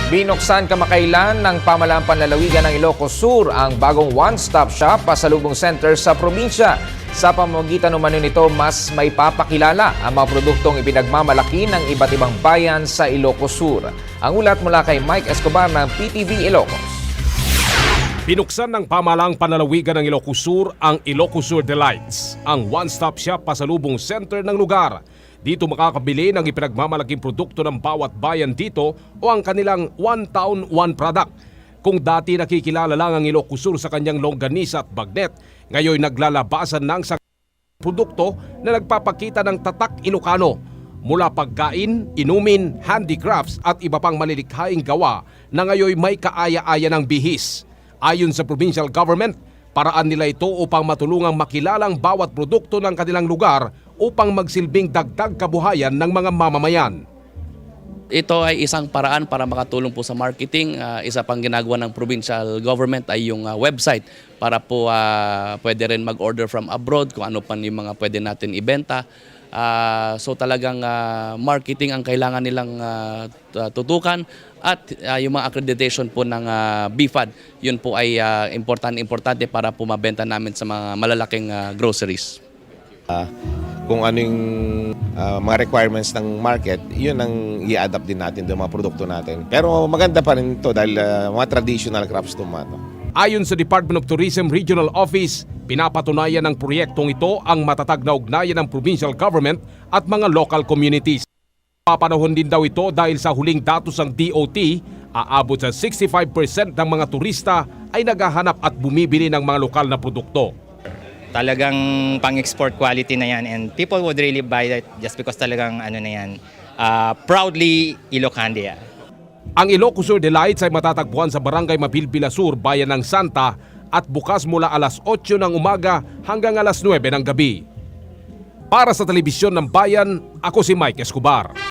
Binuksan kamakailan ng pamahalaang panlalawigan ng Ilocos Sur ang bagong one-stop shop pasalubong center sa probinsya. Sa pamamagitan umano nito, mas may papakilala ang mga produktong ipinagmamalaki ng iba't ibang bayan sa Ilocos Sur. Ang ulat mula kay Mike Escobar ng PTV Ilocos. Binuksan ng pamahalaang panlalawigan ng Ilocos Sur ang Ilocos Sur Delights, ang one-stop shop pasalubong center ng lugar. Dito makakabili ng ipinagmamalaking produkto ng bawat bayan dito o ang kanilang one town, one product. Kung dati nakikilala lang ang Ilocos Sur sa kanyang longganisa at bagnet, ngayon naglalabasan ng produkto na nagpapakita ng tatak Ilocano. Mula pagkain, inumin, handicrafts at iba pang malilikhaing gawa na ngayon may kaaya-aya ng bihis. Ayon sa provincial government, paraan nila ito upang matulungang makilalang bawat produkto ng kanilang lugar upang magsilbing dagdag kabuhayan ng mga mamamayan. Ito ay isang paraan para makatulong po sa marketing. Isa pang ginagawa ng provincial government ay yung website para po pwede rin mag-order from abroad kung ano pa yung mga pwede natin ibenta. So talagang marketing ang kailangan nilang tutukan at yung mga accreditation po ng BFAD, yun po ay importante para po mabenta namin sa mga malalaking groceries. Kung ano yung mga requirements ng market, yun ang i-adapt din natin ng mga produkto natin. Pero maganda pa rin ito dahil mga traditional crops tomato. Ayon sa Department of Tourism Regional Office, pinapatunayan ng proyektong ito ang matatag na ugnayan ng provincial government at mga local communities. Papanahon din daw ito dahil sa huling datos ng DOT, aabot sa 65% ng mga turista ay naghahanap at bumibili ng mga lokal na produkto. Talagang pang-export quality na yan and people would really buy that just because talagang ano na yan, proudly Ilocandia. Ang Ilocos Sur Delights ay matatagpuan sa Barangay Mabilbila Sur, Bayan ng Santa at bukas mula alas 8 ng umaga hanggang alas 9 ng gabi. Para sa Telebisyon ng Bayan, ako si Mike Escobar.